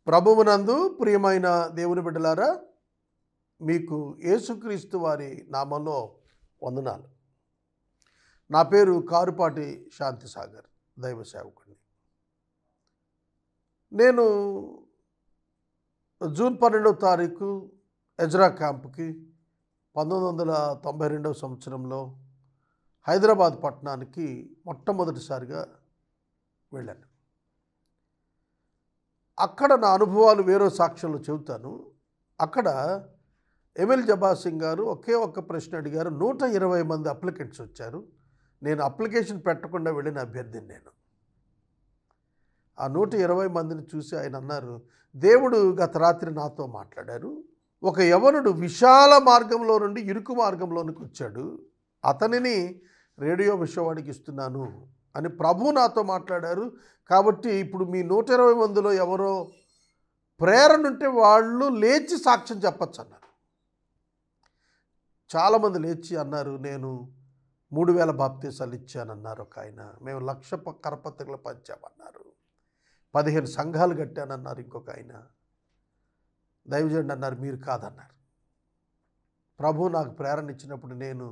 ప్రభువునందు ప్రియమైన దేవుని బిడ్డలారా, మీకు యేసుక్రీస్తు వారి నామంలో వందనాలు. నా పేరు కారుపాటి శాంతిసాగర్, దైవ సేవకుడిని. నేను జూన్ 12వ తారీఖు ఎజ్రా క్యాంప్కి 1992 సంవత్సరంలో హైదరాబాద్ పట్టణానికి మొట్టమొదటిసారిగా వెళ్ళాను. అక్కడ నా అనుభవాలు వేరే సాక్ష్యంలో చెబుతాను. అక్కడ ఎమిల్ జబార్ సింగ్ గారు ఒకే ఒక్క ప్రశ్న అడిగారు. 120 మంది అప్లికెంట్స్ వచ్చారు. నేను అప్లికేషన్ పెట్టకుండా వెళ్ళిన అభ్యర్థిని నేను. ఆ 120 మందిని చూసి ఆయన అన్నారు, దేవుడు గత రాత్రి నాతో మాట్లాడారు. ఒక యవనుడు విశాల మార్గంలో నుండి ఇరుకు మార్గంలోనికి వచ్చాడు. అతనిని రేడియో విషయవాడికి ఇస్తున్నాను అని ప్రభు నాతో మాట్లాడారు. కాబట్టి ఇప్పుడు మీ 120 మందిలో ఎవరో ప్రేరణ ఉంటే వాళ్ళు లేచి సాక్ష్యం చెప్పచ్చు అన్నారు. చాలామంది లేచి అన్నారు, నేను 3000 బాప్తీసాలు ఇచ్చానన్నారు ఒక ఆయన. మేము 1,00,000 కరపత్రికలు పంచామన్నారు. 15 సంఘాలు కట్టానన్నారు ఇంకొక ఆయన. దైవజనుడు అన్నారు, మీరు కాదన్నారు. ప్రభు నాకు ప్రేరణ ఇచ్చినప్పుడు నేను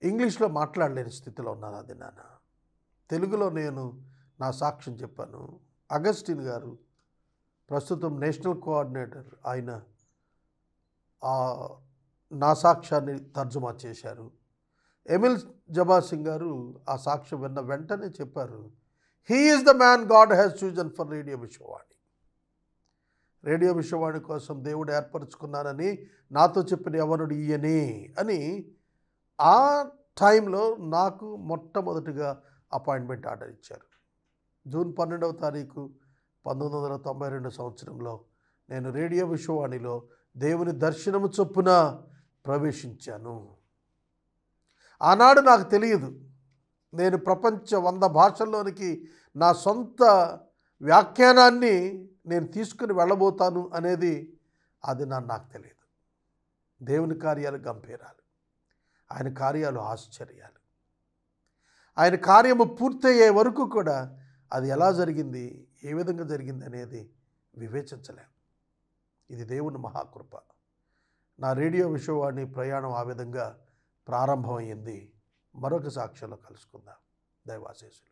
ఇంగ్లీష్లో మాట్లాడలేని స్థితిలో ఉన్నాను. అది నాన్న తెలుగులో నేను నా సాక్ష్యం చెప్పాను. అగస్టిన్ గారు ప్రస్తుతం నేషనల్ కోఆర్డినేటర్, ఆయన నా సాక్ష్యాన్ని తర్జుమా చేశారు. ఎమిల్ జబార్ సింగ్ గారు ఆ సాక్ష్యం విన్న వెంటనే చెప్పారు, he is the man God has chosen for radio Vishayavani. Radio Vishayavani కోసం దేవుడు ఏర్పరచుకున్నానని నాతో చెప్పిన యవనుడు ఈయనే అని ఆ టైంలో నాకు మొట్టమొదటిగా అపాయింట్మెంట్ ఆర్డర్ ఇచ్చారు. జూన్ 12వ తారీఖు 1992 సంవత్సరంలో నేను రేడియో విషయవాణిలో దేవుని దర్శనము చొప్పున ప్రవేశించాను. ఆనాడు నాకు తెలియదు నేను ప్రపంచ 100 భాషల్లోనికి నా సొంత వ్యాఖ్యానాన్ని నేను తీసుకుని వెళ్ళబోతాను అనేది. అది నాకు తెలియదు. దేవుని కార్యాలు గంభీరాలు, ఆయన కార్యాలు ఆశ్చర్యాలు. ఆయన కార్యము పూర్తయ్యే వరకు కూడా అది ఎలా జరిగింది, ఏ విధంగా జరిగింది అనేది వివేచించలేం. ఇది దేవుని మహాకృప. నా రేడియో విషయవాణి ప్రయాణం ఆ విధంగా ప్రారంభమైంది. మరొక సాక్ష్యంలో కలుసుకుందాం. దైవాశీస్సులు.